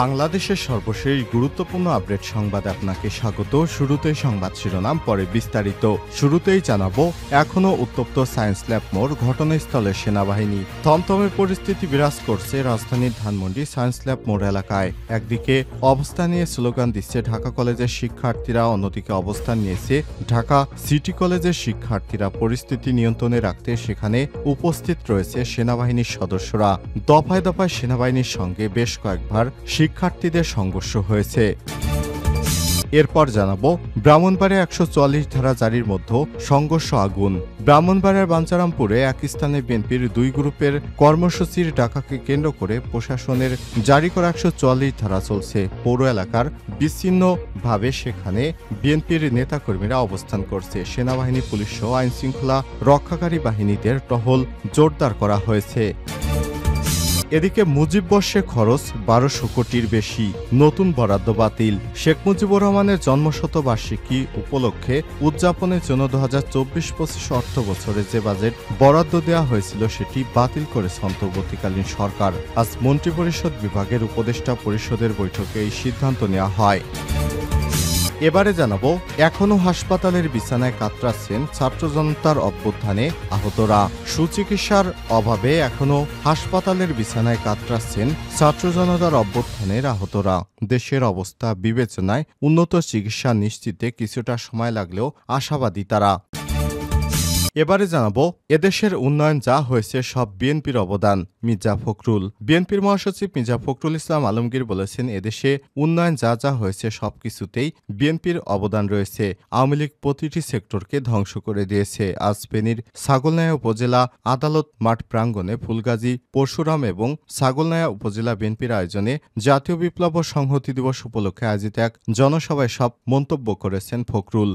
বাংলাদেশের সর্বশেষ গুরুত্বপূর্ণ আপডেট সংবাদে আপনাকে স্বাগত। শুরুতেই সংবাদ শিরোনাম, পরে বিস্তারিত। শুরুতেই জানাবো, এখনও উত্তপ্ত সায়েন্স ল্যাব মোড়, ঘটনাস্থলে সেনাবাহিনী। থমথমে পরিস্থিতি বিরাজ করছে রাজধানীর ধানমন্ডি সায়েন্স ল্যাব মোড় এলাকায়। একদিকে অবস্থান নিয়ে স্লোগান দিচ্ছে ঢাকা কলেজের শিক্ষার্থীরা, অন্যদিকে অবস্থান নিয়েছে ঢাকা সিটি কলেজের শিক্ষার্থীরা। পরিস্থিতি নিয়ন্ত্রণে রাখতে সেখানে উপস্থিত রয়েছে সেনাবাহিনীর সদস্যরা। দফায় দফায় সেনাবাহিনীর সঙ্গে বেশ কয়েকবার শিক্ষার্থীদের সংঘর্ষ হয়েছে। এরপর জানাবো, ব্রাহ্মণবাড়িয়া ১৪৪ ধারা জারির মধ্যে সংঘর্ষ আগুন। ব্রাহ্মণবাড়িয়ার বাঞ্ছারামপুরে এক স্থানে বিএনপির দুই গ্রুপের কর্মসূচির ডাকাকে কেন্দ্র করে প্রশাসনের জারি করা ১৪৪ ধারা চলছে। পৌর এলাকার বিচ্ছিন্নভাবে সেখানে বিএনপির নেতাকর্মীরা অবস্থান করছে। সেনাবাহিনী, পুলিশ সহ আইনশৃঙ্খলা রক্ষাকারী বাহিনীদের টহল জোরদার করা হয়েছে। এদিকে মুজিববর্ষে খরচ ১২০০ কোটির বেশি, নতুন বরাদ্দ বাতিল। শেখ মুজিবুর রহমানের জন্মশতবার্ষিকী উপলক্ষে উদযাপনের জন্য ২০২৪-২৫ অর্থ বছরে যে বাজেট বরাদ্দ দেওয়া হয়েছিল সেটি বাতিল করেছে অন্তর্বর্তীকালীন সরকার। আজ মন্ত্রিপরিষদ বিভাগের উপদেষ্টা পরিষদের বৈঠকে এই সিদ্ধান্ত নেওয়া হয়। এবারে জানাবো, এখনও হাসপাতালের বিছানায় কাতরাচ্ছেন ছাত্র জনতার অভ্যুত্থানে আহতরা। সুচিকিৎসার অভাবে এখনও হাসপাতালের বিছানায় কাতরাচ্ছেন ছাত্র জনতার অভ্যুত্থানের আহতরা। দেশের অবস্থা বিবেচনায় উন্নত চিকিৎসা নিশ্চিতে কিছুটা সময় লাগলেও আশাবাদী তারা। এবারে জানাবো, এদেশের উন্নয়ন যা হয়েছে সব বিএনপির অবদান। মির্জা ফখরুল। বিএনপির মহাসচিব মির্জা ফখরুল ইসলাম আলমগীর বলেছেন, এদেশে উন্নয়ন যা হয়েছে সবকিছুতেই বিএনপির অবদান রয়েছে। আওয়ামী লীগ প্রতিটি সেক্টরকে ধ্বংস করে দিয়েছে। আজ ফেনীর ছাগলনাইয়া উপজেলা আদালত মাঠ প্রাঙ্গণে ফুলগাজী পরশুরাম এবং ছাগলনাইয়া উপজেলা বিএনপির আয়োজনে জাতীয় বিপ্লব ও সংহতি দিবস উপলক্ষে আয়োজিত এক জনসভায় সব মন্তব্য করেছেন ফখরুল।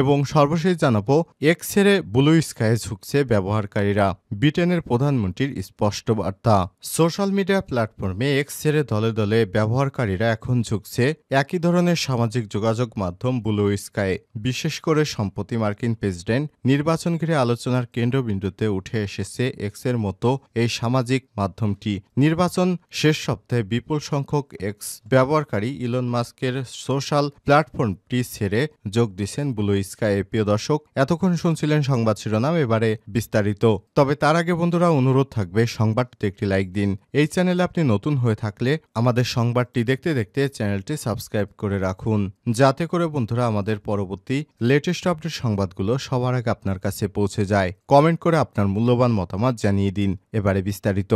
এবং সর্বশেষ জানাবো, এক্স ছেড়ে ব্লু স্কাইয়ে ঝুঁকছে ব্যবহারকারীরা। ব্রিটেনের প্রধানমন্ত্রীর স্পষ্ট বার্তা। সোশ্যাল মিডিয়া প্ল্যাটফর্মে এক্স ছেড়ে দলে দলে ব্যবহারকারীরা এখন ঝুঁকছে একই ধরনের সামাজিক যোগাযোগ মাধ্যম ব্লু স্কাইয়ে। বিশেষ করে সম্প্রতি মার্কিন প্রেসিডেন্ট নির্বাচন ঘিরে আলোচনার কেন্দ্রবিন্দুতে উঠে এসেছে এক্সের মতো এই সামাজিক মাধ্যমটি। নির্বাচন শেষ সপ্তাহে বিপুল সংখ্যক এক্স ব্যবহারকারী ইলন মাস্কের সোশ্যাল প্ল্যাটফর্মটি ছেড়ে যোগ দিচ্ছেন ব্লু স্কাই। প্রিয় দর্শক, এতক্ষণ শুনছিলেন সংবাদ শিরোনাম, এবারে বিস্তারিত। তবে তার আগে বন্ধুরা, অনুরোধ থাকবে সংবাদটিতে একটি লাইক দিন। এই চ্যানেলে আপনি নতুন হয়ে থাকলে আমাদের সংবাদটি দেখতে দেখতে চ্যানেলটি সাবস্ক্রাইব করে রাখুন, যাতে করে বন্ধুরা আমাদের পরবর্তী লেটেস্ট আপডেট সংবাদগুলো সবার আগে আপনার কাছে পৌঁছে যায়। কমেন্ট করে আপনার মূল্যবান মতামত জানিয়ে দিন। এবারে বিস্তারিত।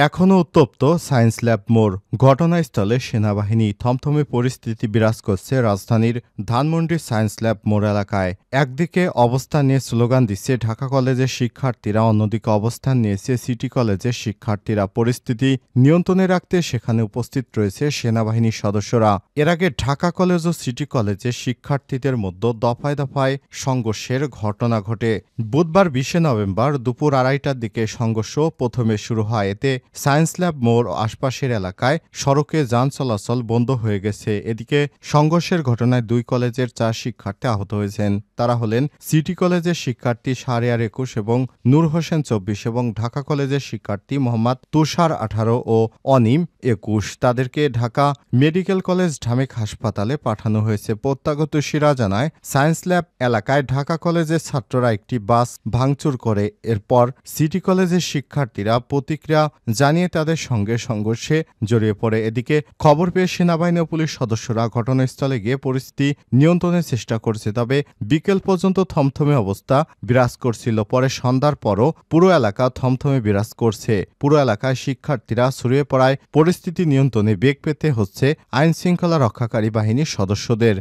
এখনও উত্তপ্ত সায়েন্স ল্যাব মোড়, ঘটনাস্থলে সেনাবাহিনী। থমথমে পরিস্থিতি বিরাজ করছে রাজধানীর ধানমন্ডির সায়েন্স ল্যাব মোড় এলাকায়। একদিকে অবস্থান নিয়ে স্লোগান দিচ্ছে ঢাকা কলেজের শিক্ষার্থীরা, অন্যদিকে অবস্থান নিয়েছে সিটি কলেজের শিক্ষার্থীরা। পরিস্থিতি নিয়ন্ত্রণে রাখতে সেখানে উপস্থিত রয়েছে সেনাবাহিনীর সদস্যরা। এর আগে ঢাকা কলেজ ও সিটি কলেজের শিক্ষার্থীদের মধ্যে দফায় দফায় সংঘর্ষের ঘটনা ঘটে। বুধবার ২০ নভেম্বর দুপুর ২:৩০টার দিকে সংঘর্ষ প্রথমে শুরু হয়। এতে সায়েন্স ল্যাব মোড় আশপাশের এলাকায় সড়কে যান চলাচল বন্ধ হয়ে গেছে। এদিকে সংঘর্ষের ঘটনায় দুই কলেজের ৪ শিক্ষার্থী আহত হয়েছেন। তারা হলেন সিটি কলেজের শিক্ষার্থী শাহরিয়ার ২১ এবং নূর হোসেন ২৪ এবং ঢাকা কলেজের শিক্ষার্থী মোহাম্মদ তুষার ১৮ ও অনিম ২১। তাদেরকে ঢাকা মেডিকেল কলেজ ঢামেক হাসপাতালে পাঠানো হয়েছে। প্রত্যক্ষদর্শীরা জানায়, সায়েন্স ল্যাব এলাকায় ঢাকা কলেজের ছাত্ররা একটি বাস ভাঙচুর করে। এরপর সিটি কলেজের শিক্ষার্থীরা প্রতিক্রিয়া জানিয়ে তাদের সঙ্গে সংঘর্ষে জড়িয়ে পড়ে। এদিকে খবর পেয়ে সেনাবাহিনী ও পুলিশ সদস্যরা ঘটনাস্থলে গিয়ে পরিস্থিতি নিয়ন্ত্রণের চেষ্টা করছে। তবে বিকেল পর্যন্ত থমথমে অবস্থা বিরাজ করছিল। পরে সন্ধ্যার পরও পুরো এলাকা থমথমে বিরাজ করছে। পুরো এলাকায় শিক্ষার্থীরা ছড়িয়ে পড়ায় পরিস্থিতি নিয়ন্ত্রণে বেগ পেতে হচ্ছে আইন শৃঙ্খলা রক্ষাকারী বাহিনীর সদস্যদের।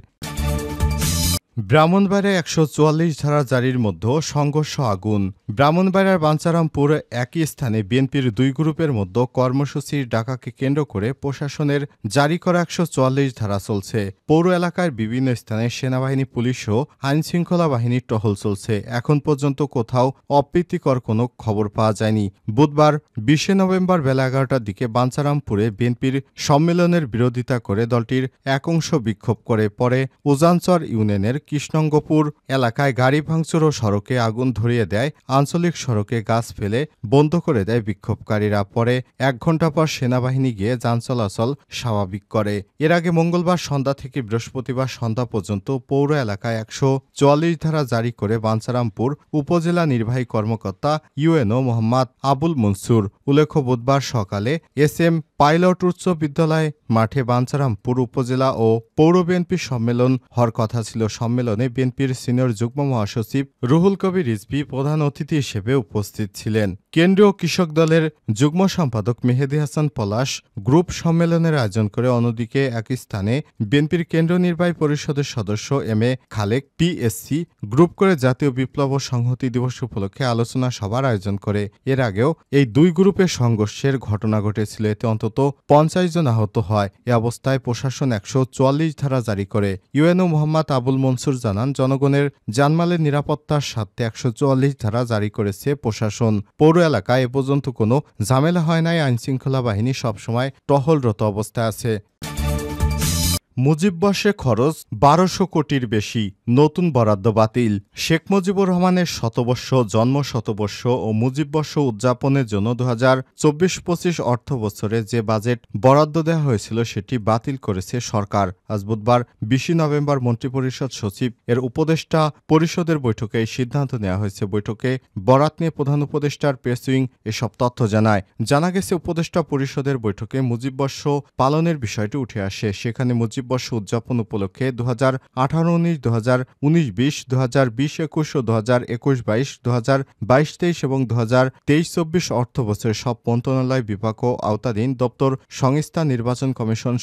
ব্রাহ্মণবাড়িয়ায় ১৪৪ ধারা জারির মধ্যে সংঘর্ষ আগুন। ব্রাহ্মণবাড়িয়ার বাঞ্ছারামপুর একই স্থানে বিএনপির দুই গ্রুপের মধ্যে কর্মসূচির ডাকাকে কেন্দ্র করে প্রশাসনের জারি করা ১৪৪ ধারা চলছে। পৌর এলাকার বিভিন্ন স্থানে সেনাবাহিনী, পুলিশ ও আইনশৃঙ্খলা বাহিনীর টহল চলছে। এখন পর্যন্ত কোথাও অপ্রীতিকর কোনো খবর পাওয়া যায়নি। বুধবার ২০ নভেম্বর বেলা ১১টার দিকে বাঞ্ছারামপুরে বিএনপির সম্মেলনের বিরোধিতা করে দলটির এক অংশ বিক্ষোভ করে। পরে উজানচর ইউনিয়নের কৃষ্ণঙ্গপুর এলাকায় গাড়ি ভাঙচুর ও সড়কে আগুন ধরিয়ে দেয়, আঞ্চলিক সড়কে গাছ ফেলে বন্ধ করে দেয় বিক্ষোভকারীরা। পরে 1 ঘণ্টা পর সেনাবাহিনী গিয়ে যান চলাচল স্বাভাবিক করে। এর আগে মঙ্গলবার সন্ধ্যা থেকে বৃহস্পতিবার সন্ধ্যা পর্যন্ত পৌর এলাকায় 144 ধারা জারি করে বাঞ্ছারামপুর উপজেলা নির্বাহী কর্মকর্তা ইউএনও মোহাম্মদ আবুল মনসুর। উল্লেখ্য, বুধবার সকালে এসএম পাইলট উচ্চ বিদ্যালয় মাঠে বাঞ্ছারামপুর উপজেলা ও পৌর বিএনপির সম্মেলন হওয়ার কথা ছিল। সম্মেলনে বিএনপির সিনিয়র যুগ্ম মহাসচিব রুহুল কবির রিজভী প্রধান অতিথি হিসেবে উপস্থিত ছিলেন। কেন্দ্রীয় কৃষক দলের যুগ্ম সম্পাদক মেহেদী হাসান পলাশ গ্রুপ সম্মেলনের আয়োজন করে। অন্যদিকে একই স্থানে বিএনপির কেন্দ্রীয় নির্বাহী পরিষদের সদস্য M A Khalek PSC group করে জাতীয় বিপ্লব ও সংহতি দিবস উপলক্ষে আলোচনা সভার আয়োজন করে। এর আগেও এই দুই গ্রুপের সংঘর্ষের ঘটনা ঘটেছিল, এতে অন্তত 50 জন আহত হয়। এ অবস্থায় প্রশাসন 144 ধারা জারি করে। ইউএনও মোহাম্মদ আবুল মনসুর জানান, জনগণের জানমালের নিরাপত্তার স্বার্থে 144 ধারা জারি করেছে প্রশাসন। পৌর এলাকায় এ পর্যন্ত কোনো ঝামেলা হয় নাই। আইনশৃঙ্খলা বাহিনী সবসময় টহলরত অবস্থায় আছে। মুজিববর্ষে খরচ 1200 কোটির বেশি, নতুন বরাদ্দ বাতিল। শেখ মুজিবুর রহমানের শতবর্ষ জন্ম শতবর্ষ ও মুজিববর্ষ উদযাপনের জন্য 2024-25 অর্থ বছরে যে বাজেট বরাদ্দ দেওয়া হয়েছিল সেটি বাতিল করেছে সরকার। আজ বুধবার 20 নভেম্বর মন্ত্রিপরিষদ সচিব এর উপদেষ্টা পরিষদের বৈঠকে এই সিদ্ধান্ত নেওয়া হয়েছে। বৈঠকে বরাত নিয়ে প্রধান উপদেষ্টার প্রেস উইং এসব তথ্য জানায়। জানা গেছে, উপদেষ্টা পরিষদের বৈঠকে মুজিববর্ষ পালনের বিষয়টি উঠে আসে। সেখানে মুজিববর্ষ উদযাপন উপলক্ষে 2018-19, 2019-20, 2020-21 ও 2021-22, 2022-23 এবং 2023-24 অর্থ বছরের সব মন্ত্রণালয়, বিভাগ ও আওতাধীন দপ্তর, সংস্থা, নির্বাচন কমিশন,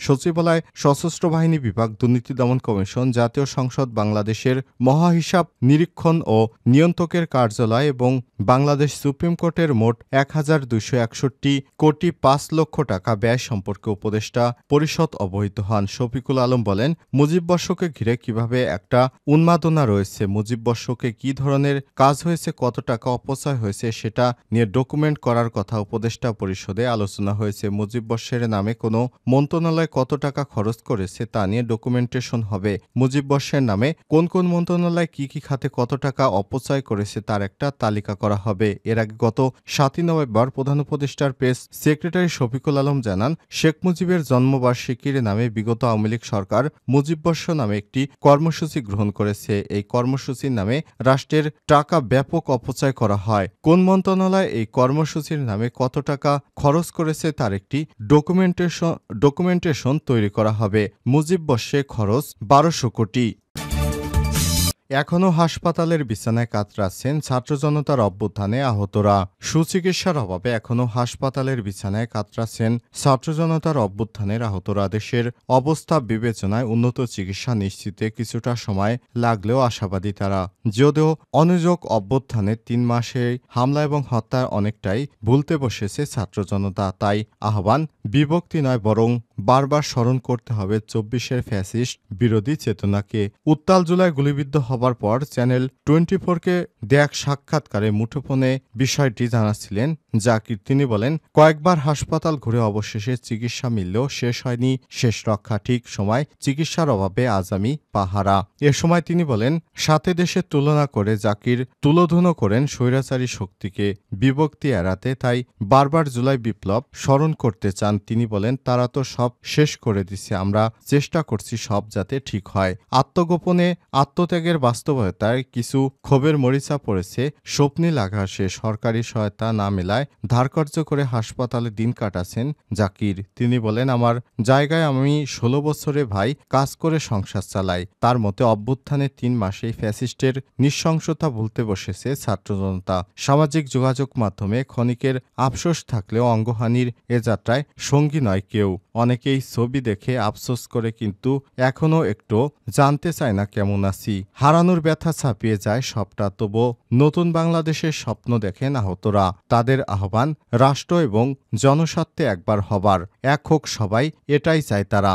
সচিবালয়, সশস্ত্র বাহিনী বিভাগ, দুর্নীতি দমন কমিশন, জাতীয় সংসদ, বাংলাদেশের মহাহিসাব নিরীক্ষণ ও নিয়ন্ত্রকের কার্যালয় এবং বাংলাদেশ সুপ্রিম কোর্টের মোট 1261 কোটি 5 লক্ষ টাকা ব্যয় সম্পর্কে উপদেষ্টা পরিষদ অবহিত হন। শফিকুল আলম বলেন, মুজিববর্ষকে ঘিরে কিভাবে একটা উন্মাদনা রয়েছে, মুজিববর্ষকে কি ধরনের কাজ হয়েছে, কত টাকা অপচয় হয়েছে সেটা নিয়ে ডকুমেন্ট করার কথা উপদেষ্টা পরিষদে আলোচনা হয়েছে। মুজিববর্ষের নামে কোনো মন্ত্রণালয় কত টাকা খরচ করেছে তা নিয়ে ডকুমেন্টেশন হবে। মুজিববর্ষের নামে কোন কোন মন্ত্রণালয় কি কি খাতে কত টাকা অপচয় করেছে তার একটা তালিকা করা হবে। এর আগে গত 7 নভেম্বর প্রধান উপদেষ্টার প্রেস সেক্রেটারি শফিকুল আলম জানান, শেখ মুজিবের জন্মবার্ষিকীর নামে বিগত আওয়ামী লীগ সরকার মুজিববর্ষ নামে একটি কর্মসূচি গ্রহণ করেছে। এই কর্মসূচির নামে রাষ্ট্রের টাকা ব্যাপক অপচয় করা হয়। কোন মন্ত্রণালয় এই কর্মসূচির নামে কত টাকা খরচ করেছে তার একটি ডকুমেন্টেশন তৈরি করা হবে। মুজিববর্ষে খরচ 1200 কোটি। এখনও হাসপাতালের বিছানায় কাতরাচ্ছেন ছাত্র জনতার অভ্যুত্থানে আহতরা। সুচিকিৎসার অভাবে এখনও হাসপাতালের বিছানায় কাতরাচ্ছেন ছাত্র জনতার অভ্যুত্থানের আহতরা। দেশের অবস্থা বিবেচনায় উন্নত চিকিৎসা নিশ্চিতে কিছুটা সময় লাগলেও আশাবাদী তারা। যদিও অনুযোগ অভ্যুত্থানের 3 মাসে হামলা এবং হত্যার অনেকটাই ভুলতে বসেছে ছাত্র জনতা। তাই আহ্বান বিভক্তি নয়, বরং বারবার স্মরণ করতে হবে 24-এর ফ্যাসিস্ট বিরোধী চেতনাকে। উত্তাল জুলাই গুলিবিদ্ধ হবার পর চ্যানেল 24-কে দেয়া সাক্ষাৎকারে মুঠোফোনে বিষয়টি জানাচ্ছিলেন জাকির। তিনি বলেন, কয়েকবার হাসপাতাল ঘুরে অবশেষে চিকিৎসা মিললেও শেষ হয়নি শেষ রক্ষা। ঠিক সময় চিকিৎসার অভাবে আজ আমি পাহারা। এ সময় তিনি বলেন, সাথে দেশের তুলনা করে জাকির তুলোধুনো করেন স্বৈরাচারী শক্তিকে বিভক্তি এড়াতে, তাই বারবার জুলাই বিপ্লব স্মরণ করতে চান। তিনি বলেন, তারা তো সব শেষ করে দিচ্ছে, আমরা চেষ্টা করছি সব যাতে ঠিক হয়। আত্মগোপনে আত্মত্যাগের বাস্তবতায় কিছু ক্ষোভের মরিচা পড়েছে। স্বপ্নিল আঘাসে সরকারি সহায়তা না মেলায় ধারকর্য করে হাসপাতালে দিন কাটাচ্ছেন জাকির। তিনি বলেন, আমার জায়গায় আমি 16 বছরে ভাই কাজ করে সংসার চালাই। তার মতে অভ্যুত্থানের 3 মাসেই ফ্যাসিস্টের নৃশংসতা ভুলতে বসেছে ছাত্র জনতা। সামাজিক যোগাযোগ মাধ্যমে ক্ষণিকের আফসোস থাকলেও অঙ্গহানির এ যাত্রায় সঙ্গী নয় কেউ। অনেকেই ছবি দেখে আফসোস করে, কিন্তু এখনো একটু জানতে চায় না কেমন আছি। হারানোর ব্যথা ছাপিয়ে যায় সবটা, তবু নতুন বাংলাদেশের স্বপ্ন দেখেন আহতরা। তাদের আহ্বান, রাষ্ট্র এবং জনস্বার্থে একবার হবার, এক হোক সবাই, এটাই চায় তারা।